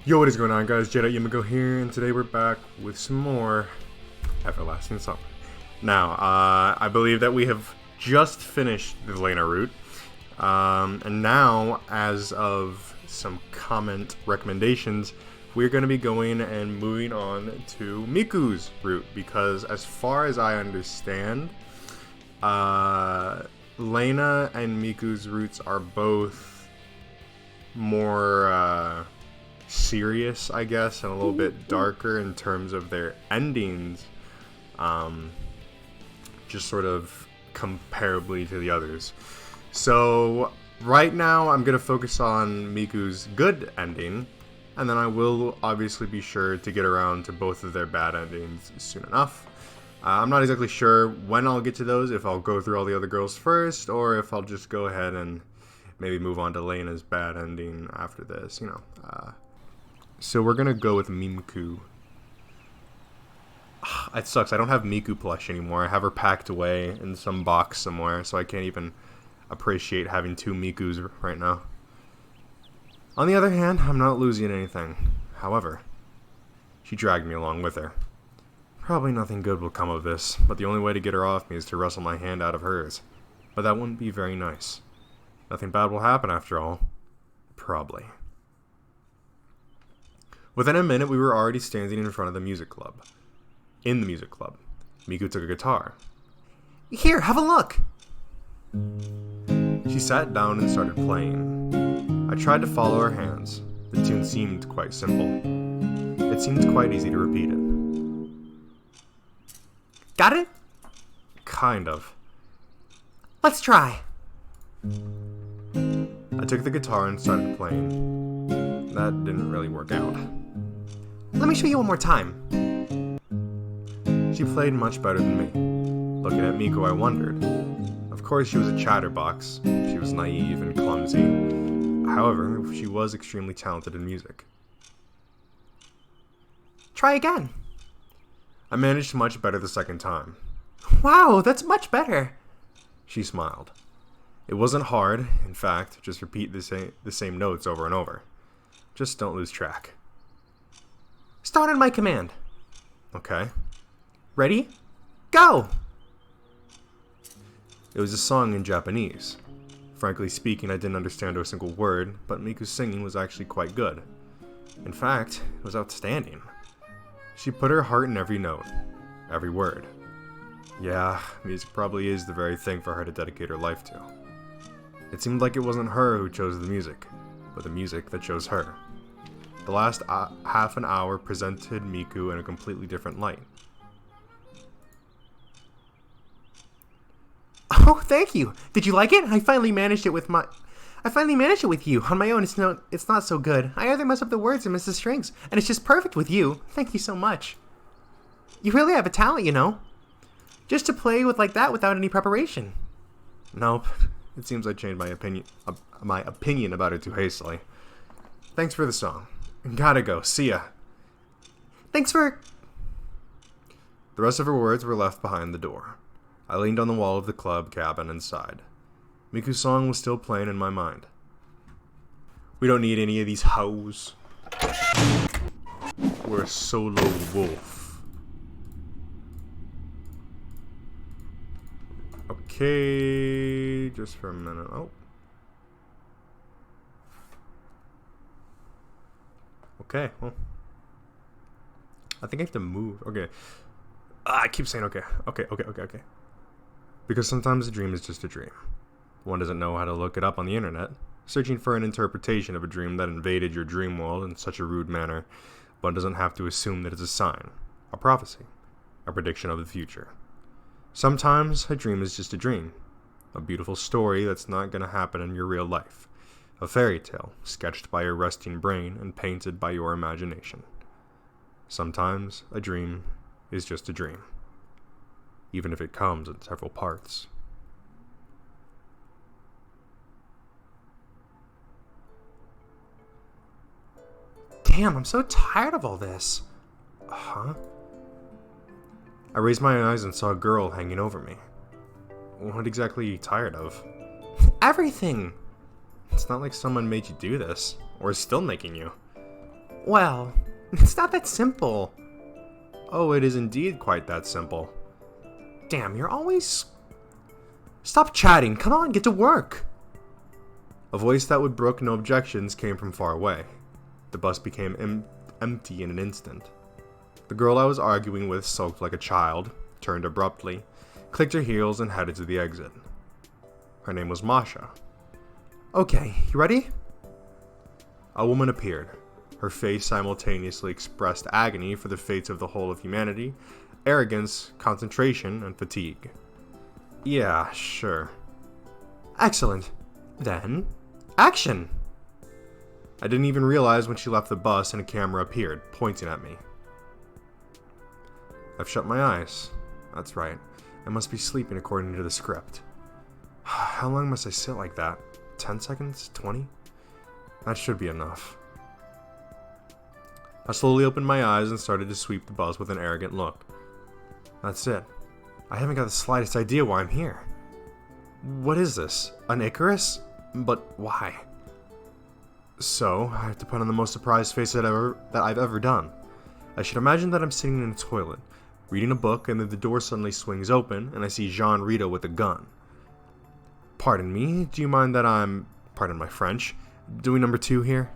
Yo, what is going on, guys? J.Yumeko here, and today we're back with some more Everlasting Summer. Now, I believe that we have just finished the Lena route, and now, as of some comment recommendations, we're going to be going and moving on to Miku's route, because as far as I understand, Lena and Miku's routes are both more, serious, I guess, and a little bit darker in terms of their endings, just sort of comparably to the others. So right now I'm going to focus on Miku's good ending, and then I will obviously be sure to get around to both of their bad endings soon enough. I'm not exactly sure when I'll get to those, if I'll go through all the other girls first, or if I'll just go ahead and maybe move on to Lena's bad ending after this, you know. So we're gonna go with Miku. It sucks, I don't have Miku plush anymore. I have her packed away in some box somewhere, so I can't even appreciate having two Mikus right now. On the other hand, I'm not losing anything. However, she dragged me along with her. Probably nothing good will come of this, but the only way to get her off me is to wrestle my hand out of hers. But that wouldn't be very nice. Nothing bad will happen after all. Probably. Within a minute, we were already standing in front of the music club. In the music club, Miku took a guitar. Here, have a look! She sat down and started playing. I tried to follow her hands. The tune seemed quite simple. It seemed quite easy to repeat it. Got it? Kind of. Let's try. I took the guitar and started playing. That didn't really work out. Let me show you one more time. She played much better than me. Looking at Miku, I wondered. Of course, she was a chatterbox. She was naive and clumsy. However, she was extremely talented in music. Try again. I managed much better the second time. Wow, that's much better. She smiled. It wasn't hard. In fact, just repeat the same notes over and over. Just don't lose track. Start on my command. Okay. Ready? Go! It was a song in Japanese. Frankly speaking, I didn't understand a single word, but Miku's singing was actually quite good. In fact, it was outstanding. She put her heart in every note, every word. Yeah, music probably is the very thing for her to dedicate her life to. It seemed like it wasn't her who chose the music, but the music that chose her. The last half an hour presented Miku in a completely different light. Oh, thank you. Did you like it? I finally managed it with you. On my own, it's not so good. I either mess up the words or miss the strings, and it's just perfect with you. Thank you so much. You really have a talent, you know. Just to play with like that without any preparation. Nope. It seems I changed my opinion about it too hastily. Thanks for the song. Gotta go. See ya. Thanks for... The rest of her words were left behind the door. I leaned on the wall of the club cabin and sighed. Miku's song was still playing in my mind. We don't need any of these hoes. We're a solo wolf. Okay, just for a minute. Oh. Okay, well. I think I have to move. Okay. I keep saying okay. Okay. Because sometimes a dream is just a dream. One doesn't know how to look it up on the internet. Searching for an interpretation of a dream that invaded your dream world in such a rude manner, one doesn't have to assume that it's a sign, a prophecy, a prediction of the future. Sometimes a dream is just a dream. A beautiful story that's not going to happen in your real life. A fairy tale sketched by your resting brain and painted by your imagination. Sometimes a dream is just a dream, even if it comes in several parts. Damn, I'm so tired of all this. Huh? I raised my eyes and saw a girl hanging over me. What exactly are you tired of? Everything! It's not like someone made you do this, or is still making you. Well, it's not that simple. Oh, it is indeed quite that simple. Damn, you're always... Stop chatting, come on, get to work. A voice that would brook no objections came from far away. The bus became empty in an instant. The girl I was arguing with sulked like a child, turned abruptly, clicked her heels, and headed to the exit. Her name was Masha. Okay, you ready? A woman appeared. Her face simultaneously expressed agony for the fates of the whole of humanity, arrogance, concentration, and fatigue. Yeah, sure. Excellent. Then, action! I didn't even realize when she left the bus and a camera appeared, pointing at me. I've shut my eyes. That's right. I must be sleeping according to the script. How long must I sit like that? 10 seconds? 20? That should be enough. I slowly opened my eyes and started to sweep the bus with an arrogant look. That's it. I haven't got the slightest idea why I'm here. What is this? An Icarus? But why? So, I have to put on the most surprised face that I've ever done. I should imagine that I'm sitting in a toilet, reading a book, and then the door suddenly swings open, and I see Jean Rito with a gun. Pardon me, do you mind that I'm, pardon my French, doing number 2 here?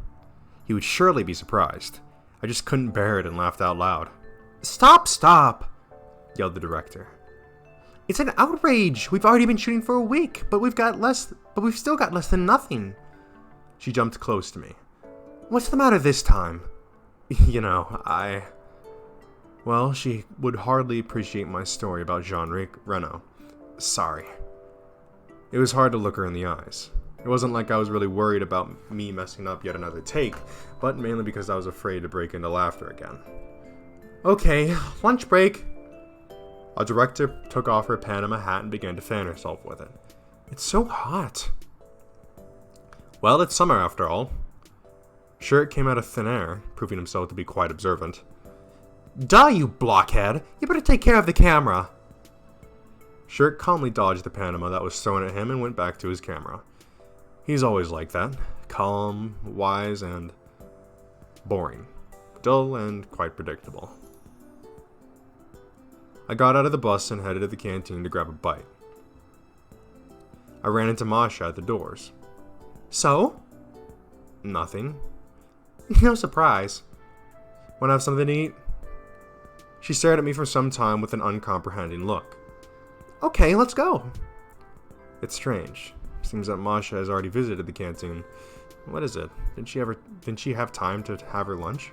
He would surely be surprised. I just couldn't bear it and laughed out loud. Stop! Yelled the director. It's an outrage! We've already been shooting for a week, but we've still got less than nothing. She jumped close to me. What's the matter this time? You know, Well, she would hardly appreciate my story about Jean Reno. Sorry. It was hard to look her in the eyes. It wasn't like I was really worried about me messing up yet another take, but mainly because I was afraid to break into laughter again. Okay, lunch break. A director took off her Panama hat and began to fan herself with it. It's so hot. Well, it's summer after all. Shirt came out of thin air, proving himself to be quite observant. Duh, you blockhead! You better take care of the camera! Shirt calmly dodged the Panama that was thrown at him and went back to his camera. He's always like that. Calm, wise, and boring. Dull and quite predictable. I got out of the bus and headed to the canteen to grab a bite. I ran into Masha at the doors. So? Nothing. No surprise. Wanna have something to eat? She stared at me for some time with an uncomprehending look. Okay, let's go. It's strange. Seems that Masha has already visited the canteen. What is it? Didn't she have time to have her lunch?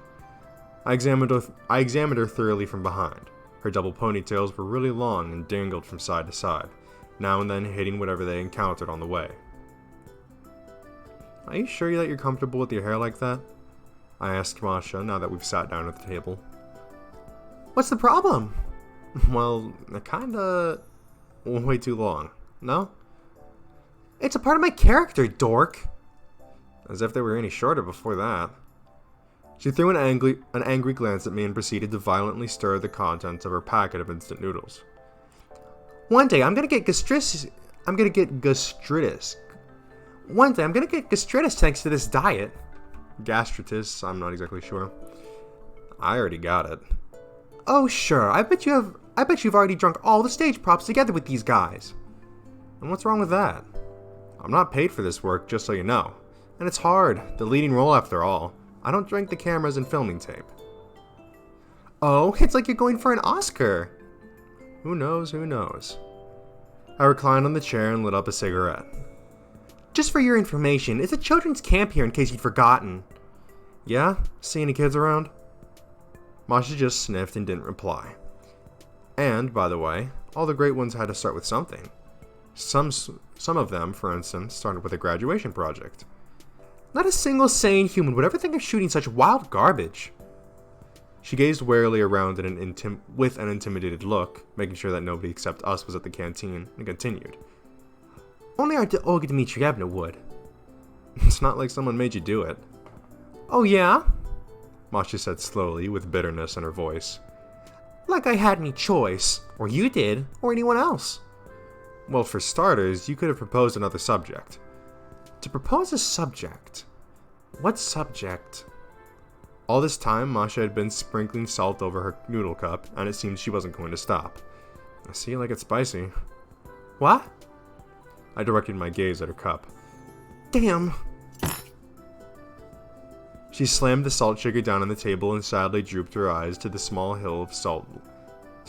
I examined her thoroughly from behind. Her double ponytails were really long and dangled from side to side, now and then hitting whatever they encountered on the way. Are you sure that you're comfortable with your hair like that? I asked Masha now that we've sat down at the table. What's the problem? Well, kinda way too long. No? It's a part of my character, dork. As if they were any shorter before that. She threw an angry glance at me and proceeded to violently stir the contents of her packet of instant noodles. One day I'm gonna get gastritis. One day I'm gonna get gastritis thanks to this diet. Gastritis, I'm not exactly sure. I already got it. Oh sure, I bet you've already drunk all the stage props together with these guys. And what's wrong with that? I'm not paid for this work, just so you know. And it's hard, the leading role after all. I don't drink the cameras and filming tape. Oh, it's like you're going for an Oscar. Who knows, who knows. I reclined on the chair and lit up a cigarette. Just for your information, it's a children's camp here in case you'd forgotten. Yeah? See any kids around? Masha just sniffed and didn't reply. And, by the way, all the great ones had to start with something. Some of them, for instance, started with a graduation project. Not a single sane human would ever think of shooting such wild garbage. She gazed warily around with an intimidated look, making sure that nobody except us was at the canteen, and continued. Only our Olga Dmitrievna would. It's not like someone made you do it. Oh yeah? Masha said slowly, with bitterness in her voice. Like I had any choice. Or you did, or anyone else. Well, for starters, you could have proposed another subject. To propose a subject? What subject? All this time, Masha had been sprinkling salt over her noodle cup, and it seemed she wasn't going to stop. I see you like it spicy. What? I directed my gaze at her cup. Damn. She slammed the salt shaker down on the table and sadly drooped her eyes to the small hill of salt.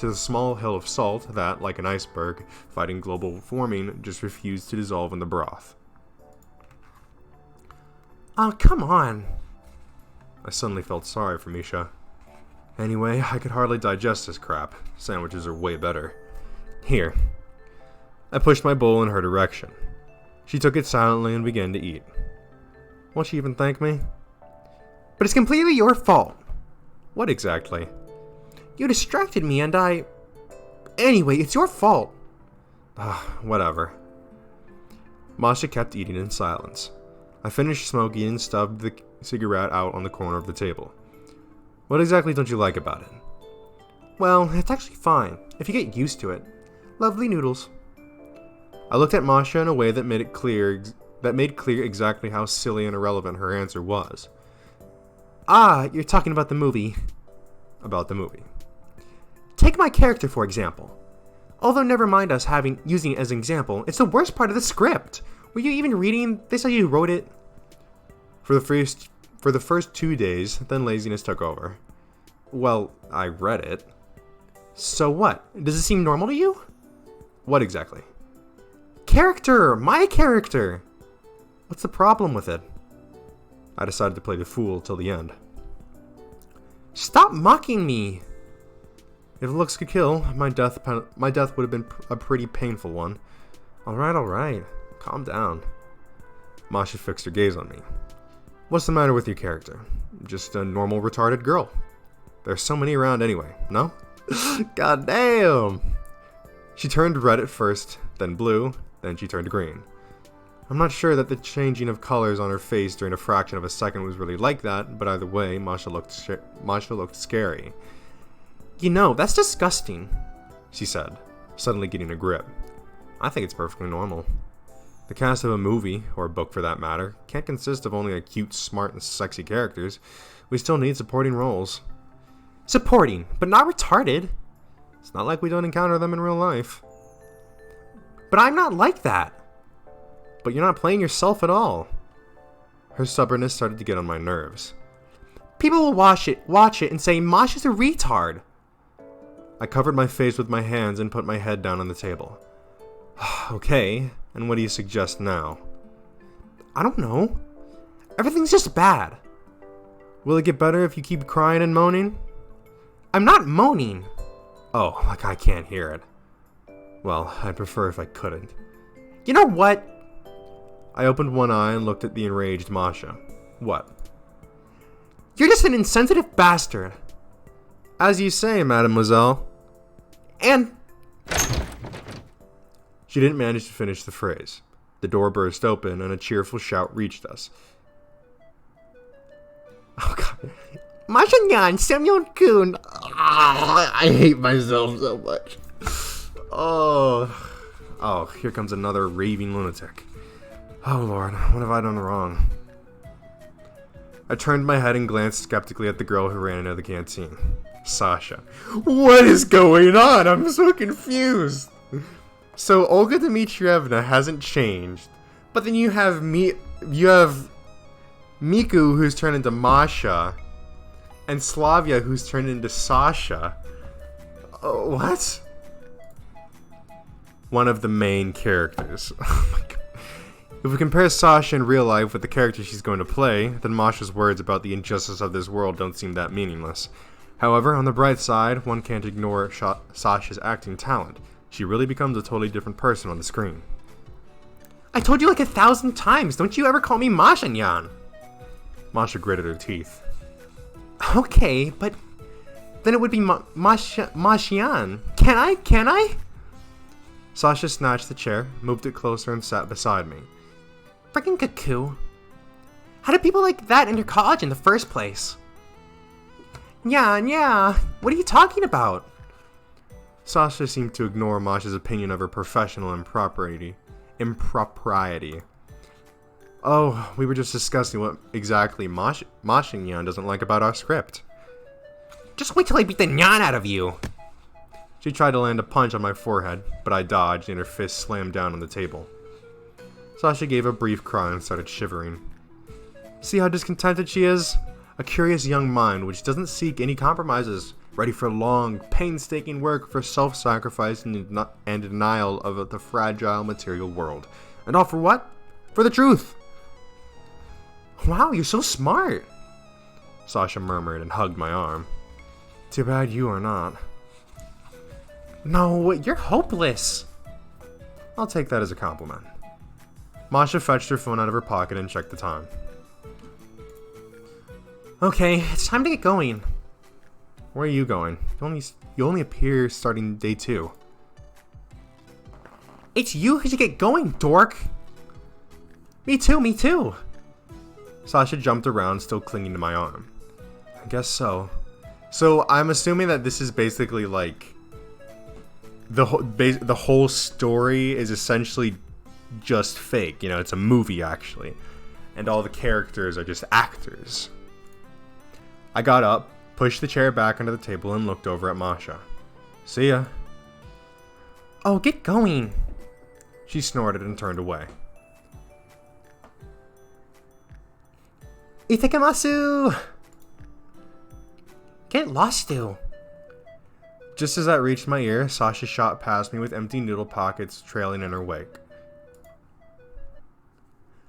That, like an iceberg fighting global warming, just refused to dissolve in the broth. Oh, come on. I suddenly felt sorry for Misha. Anyway, I could hardly digest this crap. Sandwiches are way better. Here. I pushed my bowl in her direction. She took it silently and began to eat. Won't she even thank me? But it's completely your fault. What exactly? You distracted me and I... Anyway, it's your fault. Whatever. Masha kept eating in silence. I finished smoking and stubbed the cigarette out on the corner of the table. What exactly don't you like about it? Well, it's actually fine, if you get used to it. Lovely noodles. I looked at Masha in a way that made clear exactly how silly and irrelevant her answer was. Ah, you're talking about the movie. About the movie. Take my character, for example. Although never mind us using it as an example, it's the worst part of the script. Were you even reading this how you wrote it? For the first 2 days, then laziness took over. Well, I read it. So what? Does it seem normal to you? What exactly? Character! My character! What's the problem with it? I decided to play the fool till the end. Stop mocking me! If looks could kill, my death would have been a pretty painful one. Alright. Calm down. Masha fixed her gaze on me. What's the matter with your character? Just a normal retarded girl. There's so many around anyway, no? God damn! She turned red at first, then blue, then she turned green. I'm not sure that the changing of colors on her face during a fraction of a second was really like that, but either way, Masha looked scary. You know, that's disgusting, she said, suddenly getting a grip. I think it's perfectly normal. The cast of a movie, or a book for that matter, can't consist of only cute, smart, and sexy characters. We still need supporting roles. Supporting, but not retarded. It's not like we don't encounter them in real life. But I'm not like that. But you're not playing yourself at all. Her stubbornness started to get on my nerves. People will watch it and say Masha's a retard. I covered my face with my hands and put my head down on the table. Okay, and what do you suggest now? I don't know. Everything's just bad. Will it get better if you keep crying and moaning? I'm not moaning. Oh, like I can't hear it. Well, I'd prefer if I couldn't. You know what? I opened one eye and looked at the enraged Masha. What? You're just an insensitive bastard. As you say, mademoiselle. And... She didn't manage to finish the phrase. The door burst open and a cheerful shout reached us. Oh god. Masha-nyan, Samuel-kun. I hate myself so much. Oh, here comes another raving lunatic. Oh lord, what have I done wrong? I turned my head and glanced skeptically at the girl who ran into the canteen. Sasha. What is going on? I'm so confused. So Olga Dmitrievna hasn't changed, but then you have Miku who's turned into Masha, and Slavia who's turned into Sasha. Oh, what? One of the main characters. Oh my god. If we compare Sasha in real life with the character she's going to play, then Masha's words about the injustice of this world don't seem that meaningless. However, on the bright side, one can't ignore Sasha's acting talent. She really becomes a totally different person on the screen. I told you like 1,000 times, don't you ever call me Masha-nyan. Masha gritted her teeth. Okay, but then it would be Mashian. Can I? Sasha snatched the chair, moved it closer, and sat beside me. Freaking cuckoo. How did people like that enter college in the first place? Yeah, what are you talking about? Sasha seemed to ignore Masha's opinion of her professional impropriety. Oh, we were just discussing what exactly Mashinyan doesn't like about our script. Just wait till I beat the nyan out of you. She tried to land a punch on my forehead, but I dodged and her fist slammed down on the table. Sasha gave a brief cry and started shivering. See how discontented she is? A curious young mind which doesn't seek any compromises, ready for long, painstaking work for self-sacrifice and denial of the fragile material world. And all for what? For the truth! Wow, you're so smart! Sasha murmured and hugged my arm. Too bad you are not. No, you're hopeless. I'll take that as a compliment. Masha fetched her phone out of her pocket and checked the time. Okay, it's time to get going. Where are you going? You only appear starting day 2. It's you who should get going, dork. Me too. Sasha jumped around, still clinging to my arm. I guess so. So I'm assuming that this is basically like the whole story is essentially just fake. You know, it's a movie actually, and all the characters are just actors. I got up, pushed the chair back under the table, and looked over at Masha. See ya. Oh, get going. She snorted and turned away. Itekamasu! Get lost, dude. Just as that reached my ear, Sasha shot past me with empty noodle pockets trailing in her wake.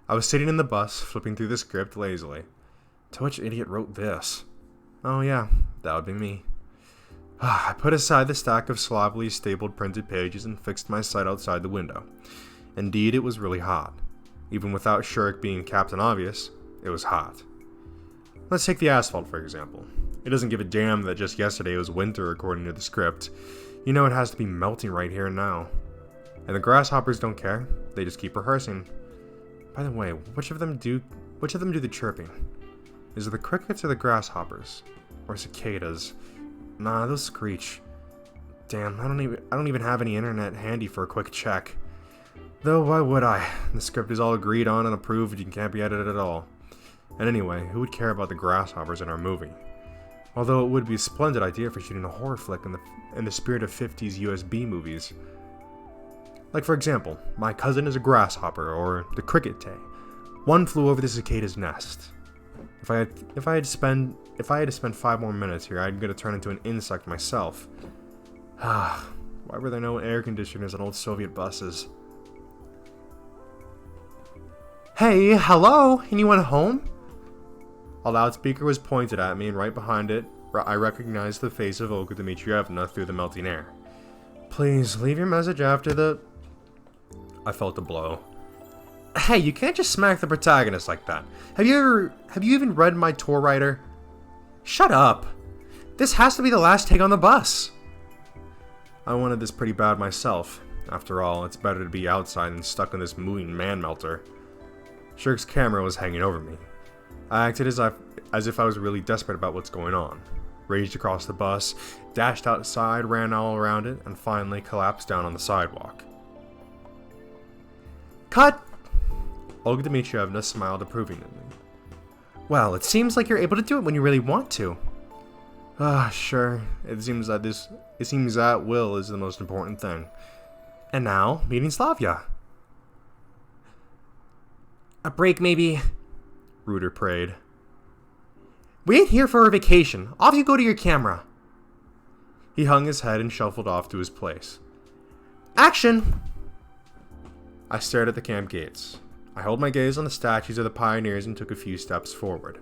I was sitting in the bus, flipping through the script lazily. To which idiot wrote this? Oh yeah, that would be me. I put aside the stack of sloppily stapled printed pages and fixed my sight outside the window. Indeed, it was really hot. Even without Shirk being Captain Obvious, it was hot. Let's take the asphalt, for example. It doesn't give a damn that just yesterday was winter according to the script. You know it has to be melting right here and now. And the grasshoppers don't care. They just keep rehearsing. By the way, which of them do the chirping? Is it the crickets or the grasshoppers? Or cicadas? Nah, those screech. Damn, I don't even have any internet handy for a quick check. Though why would I? The script is all agreed on and approved and can't be edited at all. And anyway, who would care about the grasshoppers in our movie? Although it would be a splendid idea for shooting a horror flick in the spirit of 50s USB movies. Like for example, My Cousin is a Grasshopper, or The Cricket Day. One Flew Over the Cicada's Nest. If I had to spend 5 more minutes here, I'm gonna turn into an insect myself. Why were there no air conditioners on old Soviet buses? Hey, hello? Anyone home? A loudspeaker was pointed at me, and right behind it, I recognized the face of Olga Dmitrievna through the melting air. Please, leave your message after the... I felt a blow. Hey, you can't just smack the protagonist like that. Have you even read my tour writer? Shut up. This has to be the last take on the bus. I wanted this pretty bad myself. After all, it's better to be outside than stuck in this moving man-melter. Shirk's camera was hanging over me. I acted as if I was really desperate about what's going on. Raged across the bus, dashed outside, ran all around it, and finally collapsed down on the sidewalk. Cut! Olga Dmitrievna smiled approvingly. Well, it seems like you're able to do it when you really want to. Sure. It seems that will is the most important thing. And now, meeting Slavia. A break, maybe? Reuter prayed. We ain't here for a vacation. Off you go to your camera. He hung his head and shuffled off to his place. Action! I stared at the camp gates. I held my gaze on the statues of the pioneers and took a few steps forward.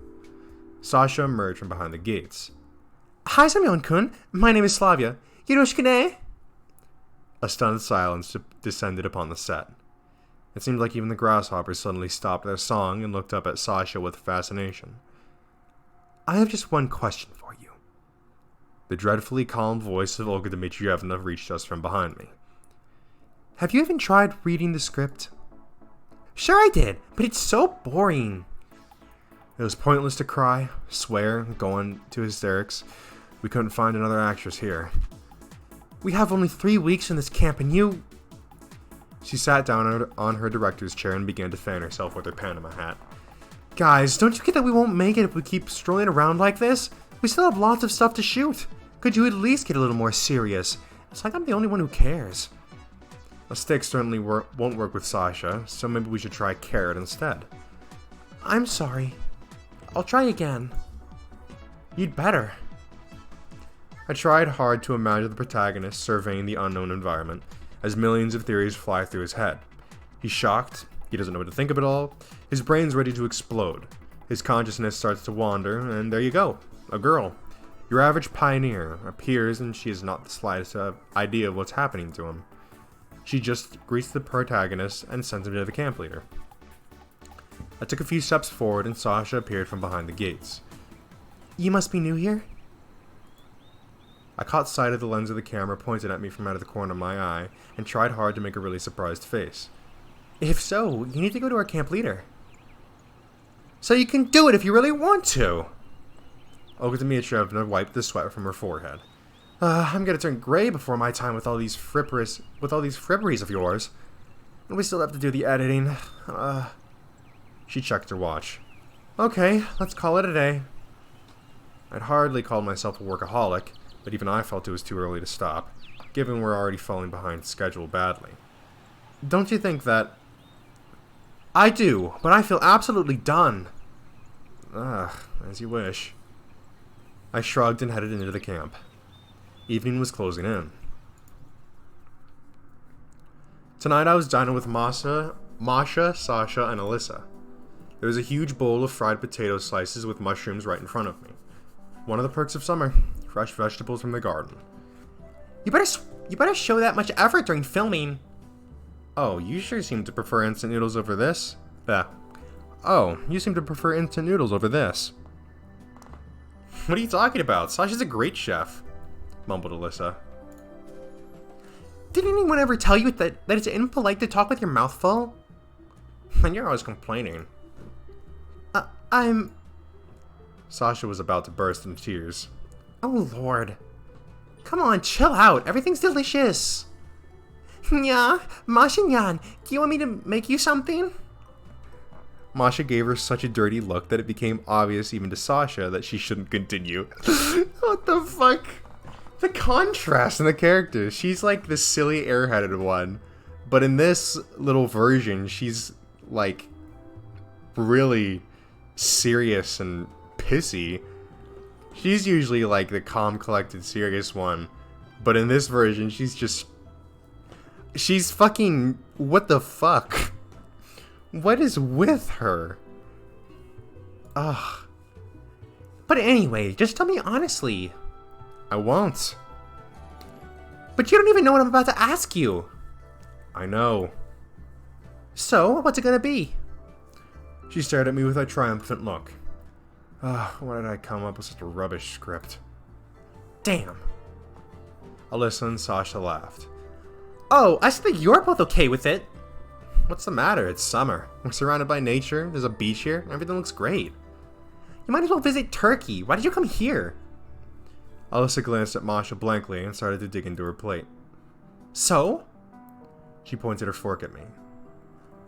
Sasha emerged from behind the gates. Hi, Semyon-kun. My name is Slavia. Yoroshiku ne? A stunned silence descended upon the set. It seemed like even the grasshoppers suddenly stopped their song and looked up at Sasha with fascination. I have just one question for you. The dreadfully calm voice of Olga Dmitrievna reached us from behind me. Have you even tried reading the script? Sure I did, but it's so boring. It was pointless to cry, swear, go into hysterics. We couldn't find another actress here. We have only 3 weeks in this camp and you... She sat down on her director's chair and began to fan herself with her Panama hat. Guys, don't you get that we won't make it if we keep strolling around like this? We still have lots of stuff to shoot. Could you at least get a little more serious? It's like I'm the only one who cares. A stick certainly won't work with Sasha, so maybe we should try carrot instead. I'm sorry. I'll try again. You'd better. I tried hard to imagine the protagonist surveying the unknown environment, as millions of theories fly through his head. He's shocked, he doesn't know what to think of it all, his brain's ready to explode, his consciousness starts to wander, and there you go, a girl. Your average pioneer appears and she has not the slightest idea of what's happening to him. She just greets the protagonist and sends him to the camp leader. I took a few steps forward and Sasha appeared from behind the gates. You must be new here? I caught sight of the lens of the camera pointed at me from out of the corner of my eye and tried hard to make a really surprised face. If so, you need to go to our camp leader. So you can do it if you really want to. Ogdemitrievna wiped the sweat from her forehead. I'm gonna turn gray before my time with all these fripperies of yours. And we still have to do the editing. She checked her watch. Okay, let's call it a day. I'd hardly called myself a workaholic, but even I felt it was too early to stop, given we're already falling behind schedule badly. Don't you think that... I do, but I feel absolutely done. As you wish. I shrugged and headed into the camp. Evening was closing in. Tonight I was dining with Masha, Sasha, and Alyssa. There was a huge bowl of fried potato slices with mushrooms right in front of me. One of the perks of summer. Fresh vegetables from the garden. You better show that much effort during filming. Oh, you sure seem to prefer instant noodles over this? Oh, you seem to prefer instant noodles over this. What are you talking about? Sasha's a great chef, mumbled Alyssa. Did anyone ever tell you that it's impolite to talk with your mouth full? And you're always complaining. Sasha was about to burst into tears. Oh lord. Come on, chill out. Everything's delicious. Yeah, Masha-nyan, do you want me to make you something? Masha gave her such a dirty look that it became obvious even to Sasha that she shouldn't continue. What the fuck? The contrast in the characters. She's like the silly airheaded one. But in this little version, she's like really serious and pissy. She's usually like the calm, collected, serious one. But in this version, she's fucking... What the fuck? What is with her? Ugh. But anyway, just tell me honestly. I won't. But you don't even know what I'm about to ask you. I know. So, what's it gonna be? She stared at me with a triumphant look. Why did I come up with such a rubbish script? Damn. Alyssa and Sasha laughed. Oh, I think you're both okay with it. What's the matter? It's summer. We're surrounded by nature. There's a beach here. Everything looks great. You might as well visit Turkey. Why did you come here? Alyssa glanced at Masha blankly and started to dig into her plate. So? She pointed her fork at me.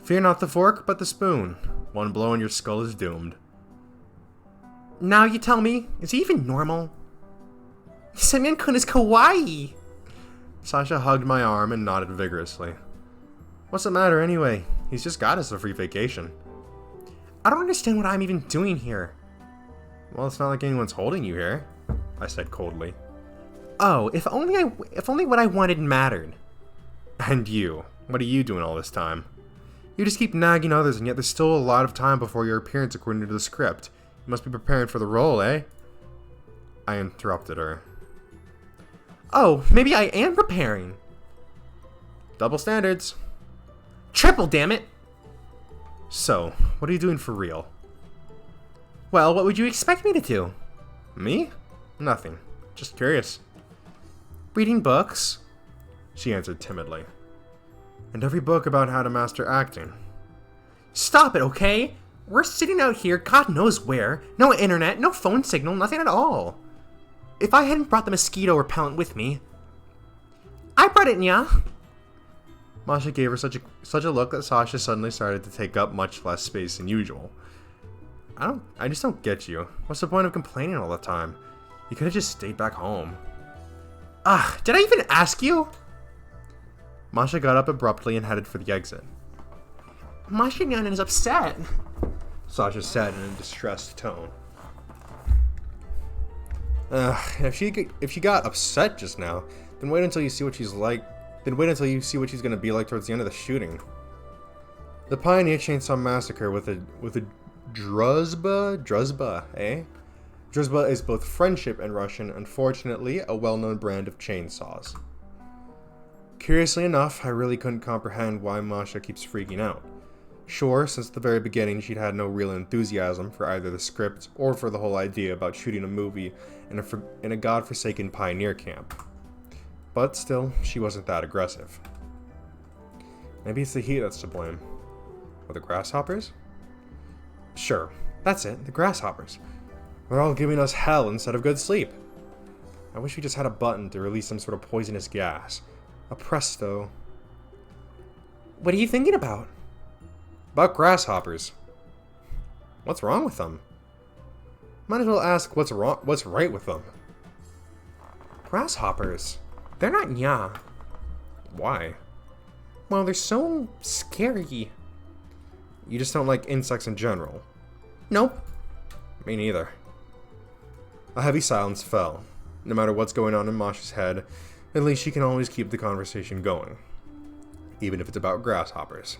Fear not the fork, but the spoon. One blow and your skull is doomed. Now you tell me, is he even normal? Semen-kun is kawaii! Sasha hugged my arm and nodded vigorously. What's the matter anyway? He's just got us a free vacation. I don't understand what I'm even doing here. Well, it's not like anyone's holding you here, I said coldly. Oh, if only what I wanted mattered. And you? What are you doing all this time? You just keep nagging others, and yet there's still a lot of time before your appearance according to the script. You must be preparing for the role, eh? I interrupted her. Oh, maybe I am preparing. Double standards. Triple, damn it! So, what are you doing for real? Well, what would you expect me to do? Me? Nothing. Just curious. Reading books, she answered timidly. And every book about how to master acting. Stop it, okay? We're sitting out here, God knows where. No internet, no phone signal, nothing at all. If I hadn't brought the mosquito repellent with me... I brought it, nya. Masha gave her such a look that Sasha suddenly started to take up much less space than usual. I just don't get you. What's the point of complaining all the time? You could have just stayed back home. Did I even ask you? Masha got up abruptly and headed for the exit. Masha-nyan is upset, Sasha said in a distressed tone. If she got upset just now, then wait until you see what she's like. Then wait until you see what she's gonna be like towards the end of the shooting. The Pioneer Chainsaw Massacre with a Druzhba, eh? Druzhba is both friendship and Russian, unfortunately, a well-known brand of chainsaws. Curiously enough, I really couldn't comprehend why Masha keeps freaking out. Sure, since the very beginning she'd had no real enthusiasm for either the script or for the whole idea about shooting a movie in a godforsaken pioneer camp. But still, she wasn't that aggressive. Maybe it's the heat that's to blame. Or the grasshoppers? Sure, that's it, the grasshoppers. They're all giving us hell instead of good sleep. I wish we just had a button to release some sort of poisonous gas. A presto. What are you thinking about? About grasshoppers. What's wrong with them? Might as well ask what's right with them. Grasshoppers. They're not nya. Why? Well, they're so scary. You just don't like insects in general? Nope. Me neither. A heavy silence fell. No matter what's going on in Masha's head, at least she can always keep the conversation going. Even if it's about grasshoppers.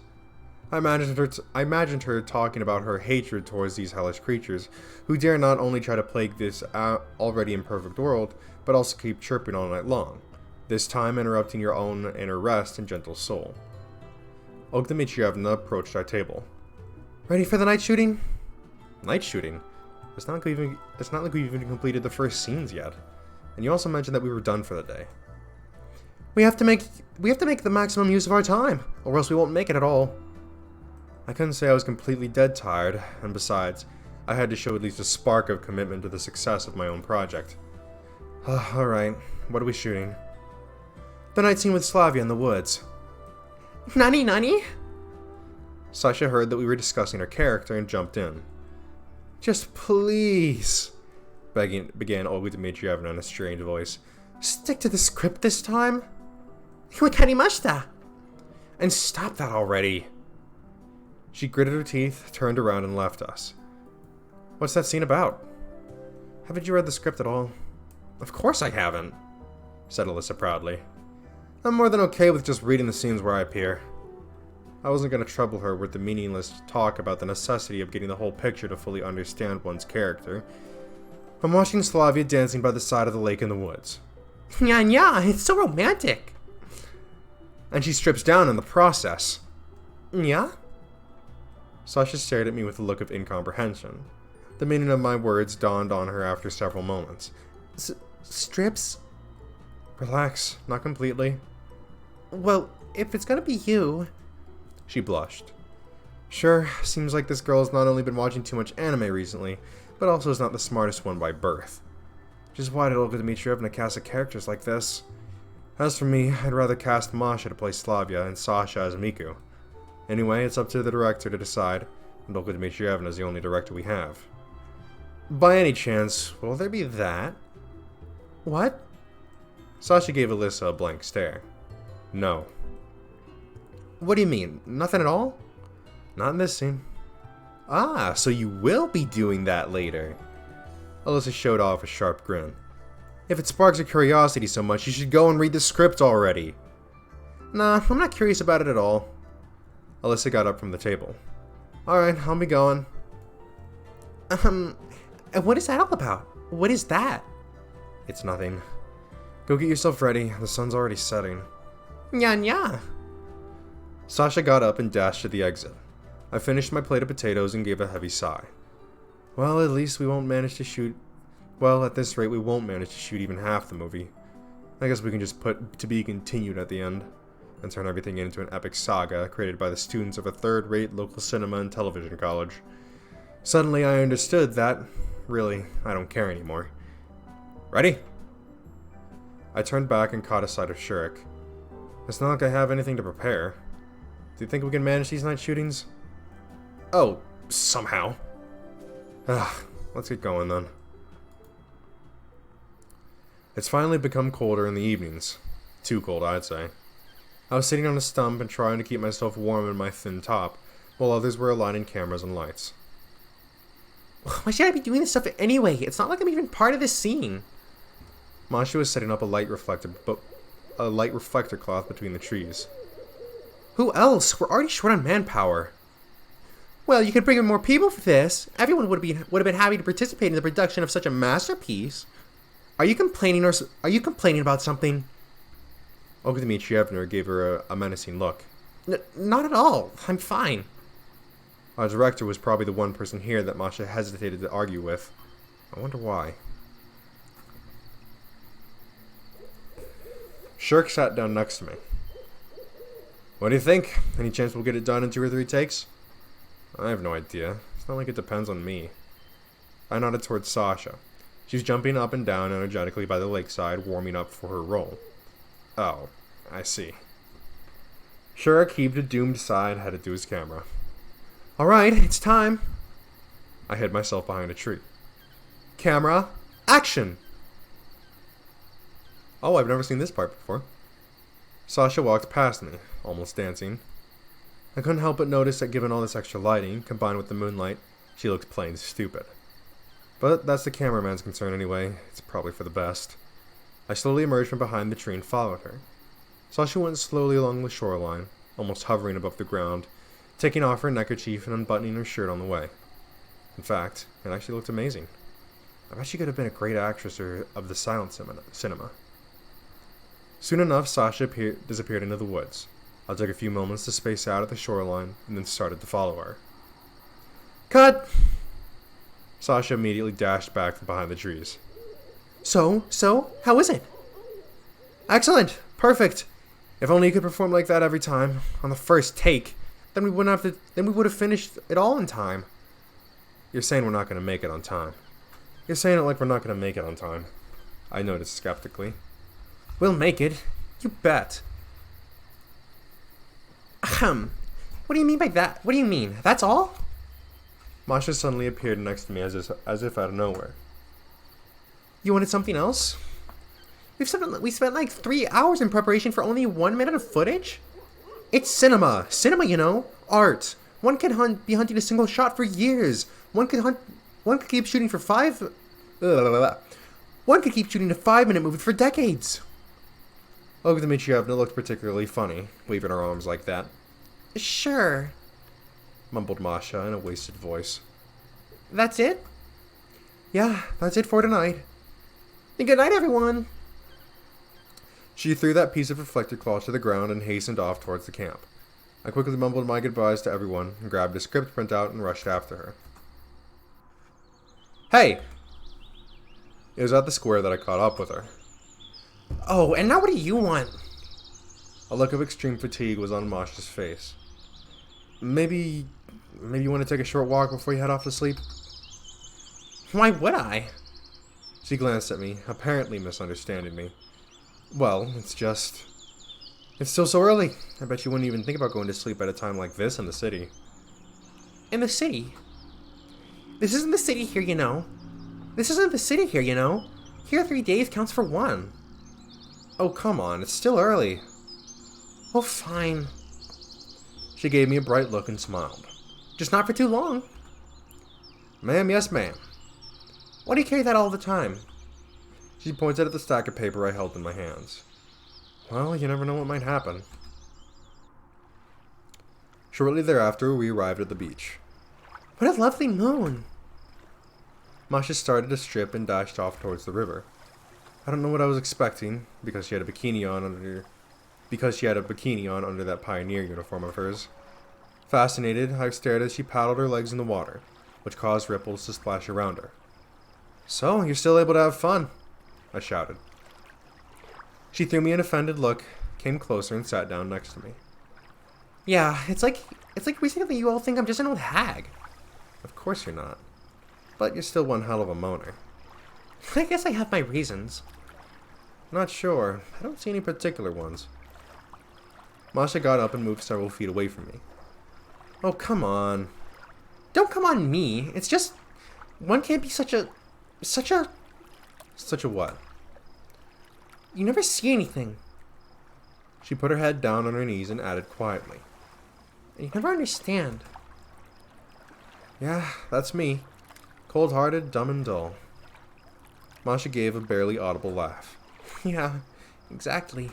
I imagined her talking about her hatred towards these hellish creatures, who dare not only try to plague this already imperfect world, but also keep chirping all night long, this time interrupting your own inner rest and gentle soul. Olga Dmitrievna approached our table. Ready for the night shooting? Night shooting? It's not like we've even completed the first scenes yet. And you also mentioned that we were done for the day. We have to make the maximum use of our time, or else we won't make it at all. I couldn't say I was completely dead tired, and besides, I had to show at least a spark of commitment to the success of my own project. Alright, what are we shooting? The night scene with Slavia in the woods. Nani? Sasha heard that we were discussing her character and jumped in. Just please, began Olga Dmitrievna in a strained voice. Stick to the script this time. Wakarimashita. And stop that already. She gritted her teeth, turned around, and left us. What's that scene about? Haven't you read the script at all? Of course I haven't, said Alyssa proudly. I'm more than okay with just reading the scenes where I appear. I wasn't going to trouble her with the meaningless talk about the necessity of getting the whole picture to fully understand one's character. I'm watching Slavia dancing by the side of the lake in the woods. Yeah, it's so romantic. And she strips down in the process. Yeah? Sasha stared at me with a look of incomprehension. The meaning of my words dawned on her after several moments. Strips? Relax, not completely. Well, if it's gonna be you... She blushed. Sure, seems like this girl has not only been watching too much anime recently, but also is not the smartest one by birth. Just why did Olga Dmitrievna cast a characters like this? As for me, I'd rather cast Masha to play Slavia and Sasha as Miku. Anyway, it's up to the director to decide, and Olga Dmitrievna is the only director we have. By any chance, will there be that? What? Sasha gave Alyssa a blank stare. No. What do you mean? Nothing at all? Not in this scene. Ah, so you will be doing that later. Alyssa showed off a sharp grin. If it sparks your curiosity so much, you should go and read the script already. Nah, I'm not curious about it at all. Alyssa got up from the table. Alright, I'll be going. What is that all about? What is that? It's nothing. Go get yourself ready, the sun's already setting. Nya. Sasha got up and dashed to the exit. I finished my plate of potatoes and gave a heavy sigh. Well, at least we won't manage to shoot... Well, at this rate, we won't manage to shoot even half the movie. I guess we can just put "to be continued" at the end, and turn everything into an epic saga created by the students of a third-rate local cinema and television college. Suddenly, I understood that, really, I don't care anymore. Ready? I turned back and caught a sight of Shurik. It's not like I have anything to prepare. Do you think we can manage these night shootings? Oh, somehow. Let's get going then. It's finally become colder in the evenings. Too cold, I'd say. I was sitting on a stump and trying to keep myself warm in my thin top, while others were aligning cameras and lights. Why should I be doing this stuff anyway? It's not like I'm even part of this scene. Masha was setting up a light reflector cloth between the trees. Who else? We're already short on manpower. Well, you could bring in more people for this. Everyone would have been happy to participate in the production of such a masterpiece. Are you complaining about something? Olga Dmitrievna gave her a menacing look. Not at all. I'm fine. Our director was probably the one person here that Masha hesitated to argue with. I wonder why. Shirk sat down next to me. What do you think? Any chance we'll get it done in 2 or 3 takes? I have no idea. It's not like it depends on me. I nodded towards Sasha. She was jumping up and down energetically by the lakeside, warming up for her role. Oh, I see. Shirk heaved a doomed sigh and headed to his camera. Alright, it's time. I hid myself behind a tree. Camera, action! Oh, I've never seen this part before. Sasha walked past me, almost dancing. I couldn't help but notice that given all this extra lighting, combined with the moonlight, she looked plain stupid. But that's the cameraman's concern anyway. It's probably for the best. I slowly emerged from behind the tree and followed her. Sasha went slowly along the shoreline, almost hovering above the ground, taking off her neckerchief and unbuttoning her shirt on the way. In fact, it actually looked amazing. I bet she could have been a great actress of the silent cinema. Soon enough, Sasha disappeared into the woods. I took a few moments to space out at the shoreline and then started to follow her. Cut! Sasha immediately dashed back from behind the trees. So, how is it? Excellent! Perfect! If only you could perform like that every time, on the first take, then we would have finished it all in time. You're saying we're not going to make it on time. You're saying it like we're not going to make it on time. I noticed skeptically. We'll make it. You bet. Ahem. What do you mean by that? What do you mean? That's all? Masha suddenly appeared next to me as if out of nowhere. You wanted something else? We spent like 3 hours in preparation for only 1 minute of footage? It's cinema. Cinema, you know. Art. One can be hunting a single shot for years. One could keep shooting for 5... One could keep shooting a 5-minute movie for decades. Olga Dmitrievna looked particularly funny, waving her arms like that. Sure, mumbled Masha in a wasted voice. That's it? Yeah, that's it for tonight. And good night, everyone. She threw that piece of reflector cloth to the ground and hastened off towards the camp. I quickly mumbled my goodbyes to everyone and grabbed a script printout and rushed after her. Hey! It was at the square that I caught up with her. Oh, and now what do you want? A look of extreme fatigue was on Masha's face. Maybe you want to take a short walk before you head off to sleep? Why would I? She glanced at me, apparently misunderstanding me. Well, it's still so early. I bet you wouldn't even think about going to sleep at a time like this in the city. In the city? This isn't the city here, you know. This isn't the city here, you know. Here 3 days counts for 1. Oh, come on, it's still early. Oh, fine. She gave me a bright look and smiled. Just not for too long. Ma'am, yes, ma'am. Why do you carry that all the time? She pointed at the stack of paper I held in my hands. Well, you never know what might happen. Shortly thereafter, we arrived at the beach. What a lovely moon. Masha started to strip and dashed off towards the river. I don't know what I was expecting, because she had a bikini on under that pioneer uniform of hers. Fascinated, I stared as she paddled her legs in the water, which caused ripples to splash around her. So, you're still able to have fun, I shouted. She threw me an offended look, came closer, and sat down next to me. Yeah, it's like recently you all think I'm just an old hag. Of course you're not. But you're still one hell of a moaner. I guess I have my reasons. Not sure. I don't see any particular ones. Masha got up and moved several feet away from me. Oh, come on. Don't come on me. It's just... One can't be such a what? You never see anything. She put her head down on her knees and added quietly. You never understand. Yeah, that's me. Cold-hearted, dumb and dull. Masha gave a barely audible laugh. Yeah, exactly.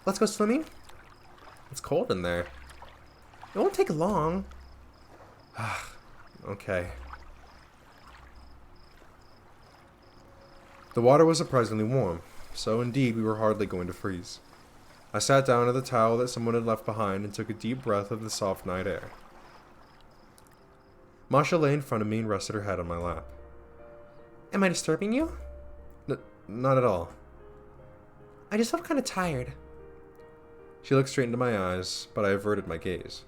Let's go swimming? It's cold in there. It won't take long. Okay. The water was surprisingly warm, so indeed we were hardly going to freeze. I sat down on the towel that someone had left behind and took a deep breath of the soft night air. Masha lay in front of me and rested her head on my lap. Am I disturbing you? Not at all. I just felt kind of tired. She looked straight into my eyes, but I averted my gaze.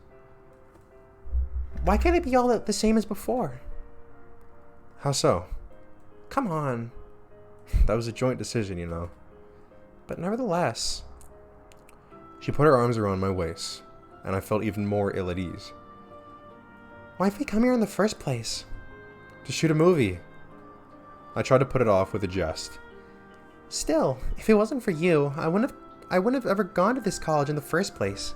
Why can't it be all the same as before? How so? Come on. That was a joint decision, you know. But nevertheless... She put her arms around my waist, and I felt even more ill at ease. Why'd we come here in the first place? To shoot a movie. I tried to put it off with a jest. Still, if it wasn't for you, I wouldn't have ever gone to this college in the first place.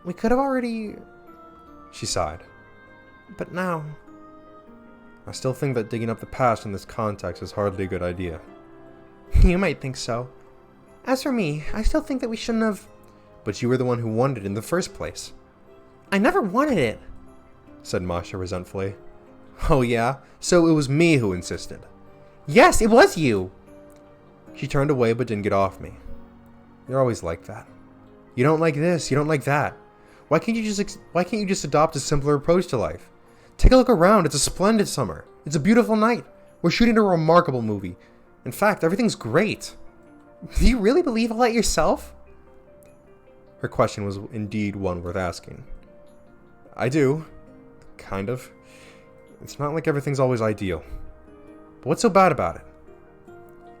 We could have already... She sighed. But now... I still think that digging up the past in this context is hardly a good idea. You might think so. As for me, I still think that we shouldn't have... But you were the one who wanted it in the first place. I never wanted it, said Masha resentfully. Oh yeah? So it was me who insisted. Yes, it was you! She turned away but didn't get off me. You're always like that. You don't like this, you don't like that. Why can't you just adopt a simpler approach to life? Take a look around, it's a splendid summer. It's a beautiful night. We're shooting a remarkable movie. In fact, everything's great. Do you really believe all that yourself? Her question was indeed one worth asking. I do. Kind of. It's not like everything's always ideal. But what's so bad about it?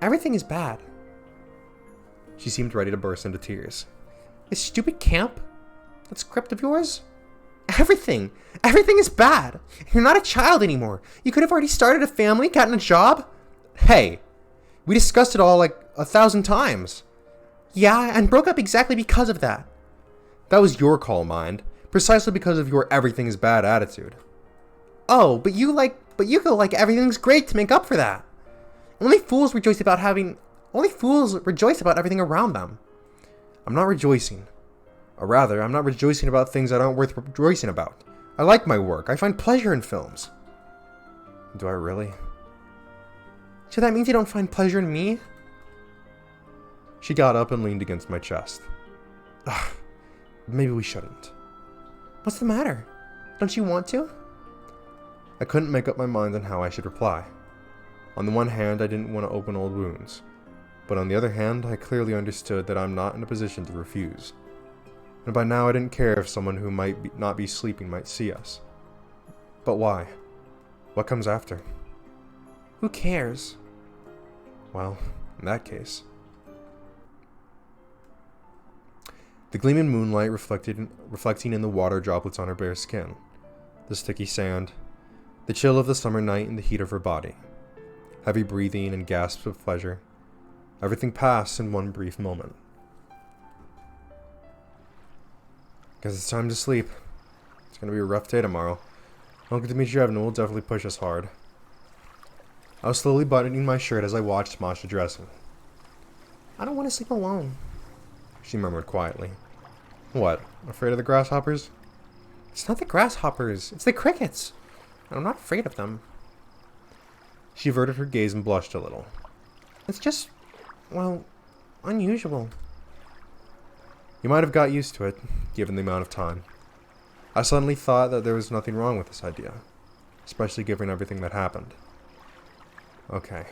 Everything is bad. She seemed ready to burst into tears. This stupid camp? That script of yours? Everything! Everything is bad! You're not a child anymore. You could have already started a family, gotten a job. Hey! We discussed it all like 1,000 times. Yeah, and broke up exactly because of that. That was your call, mind. Precisely because of your everything is bad attitude. Oh, but you go like everything's great to make up for that. Only fools rejoice about everything around them. I'm not rejoicing. Or rather, I'm not rejoicing about things that aren't worth rejoicing about. I like my work. I find pleasure in films. Do I really? So that means you don't find pleasure in me? She got up and leaned against my chest. Ugh, maybe we shouldn't. What's the matter? Don't you want to? I couldn't make up my mind on how I should reply. On the one hand, I didn't want to open old wounds. But on the other hand, I clearly understood that I'm not in a position to refuse. And by now I didn't care if someone who not be sleeping might see us. But why? What comes after? Who cares? Well, in that case... The gleaming moonlight reflecting in the water droplets on her bare skin, the sticky sand, the chill of the summer night and the heat of her body, heavy breathing and gasps of pleasure, everything passed in one brief moment. Guess it's time to sleep. It's gonna be a rough day tomorrow. Uncle Dmitrievna will definitely push us hard. I was slowly buttoning my shirt as I watched Masha dressing. I don't want to sleep alone, she murmured quietly. What, afraid of the grasshoppers? It's not the grasshoppers, it's the crickets. I'm not afraid of them. She averted her gaze and blushed a little. It's just, well, unusual. You might have got used to it, given the amount of time. I suddenly thought that there was nothing wrong with this idea, especially given everything that happened. Okay.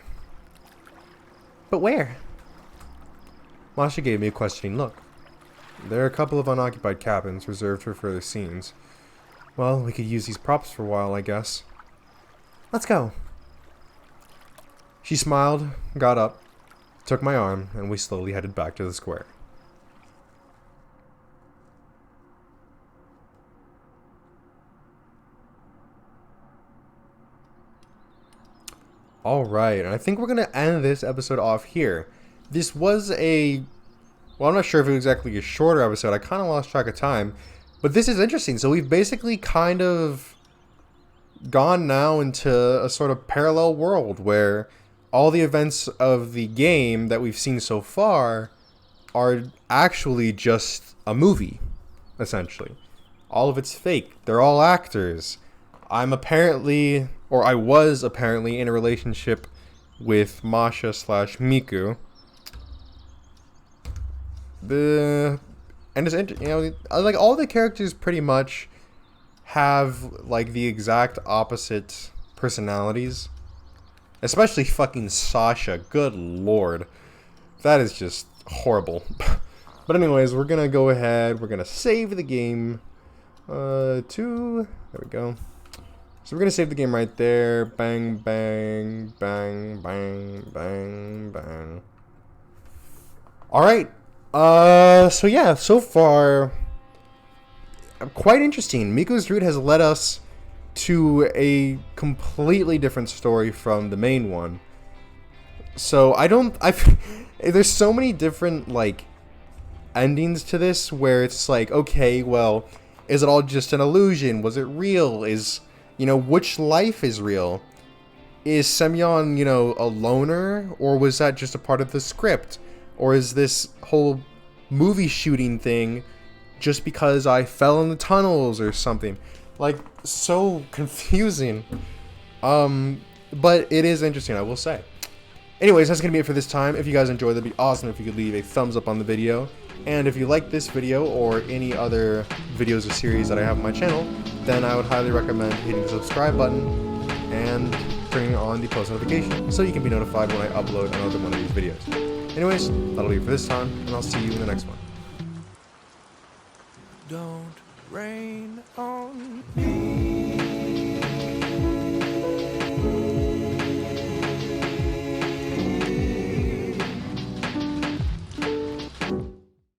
But where? Masha gave me a questioning look. There are a couple of unoccupied cabins reserved for further scenes. Well, we could use these props for a while, I guess. Let's go. She smiled, got up, took my arm, and we slowly headed back to the square. Alright, and I think we're going to end this episode off here. This was a... Well, I'm not sure if it was exactly a shorter episode. I kind of lost track of time. But this is interesting. So we've basically kind of gone now into a sort of parallel world where all the events of the game that we've seen so far are actually just a movie, essentially. All of it's fake. They're all actors. I'm apparently, or I was apparently, in a relationship with Masha / Miku. And it's, you know, like all the characters pretty much have like the exact opposite personalities. Especially fucking Sasha. Good lord. That is just horrible. But anyways, we're gonna go ahead. We're gonna save the game. There we go. So we're gonna save the game right there. Bang, bang, bang, bang, bang, bang. Alright. So yeah, so far, quite interesting. Miku's route has led us to a completely different story from the main one. So there's so many different, like, endings to this where it's like, okay, well, is it all just an illusion? Was it real? You know, which life is real? Is Semyon, you know, a loner? Or was that just a part of the script? Or is this whole movie shooting thing just because I fell in the tunnels or something? Like, so confusing. But it is interesting, I will say. Anyways, that's going to be it for this time. If you guys enjoyed, that'd be awesome if you could leave a thumbs up on the video. And if you like this video or any other videos or series that I have on my channel, then I would highly recommend hitting the subscribe button and turning on the post notification so you can be notified when I upload another one of these videos. Anyways, that'll be it for this time, and I'll see you in the next one. Don't rain on me.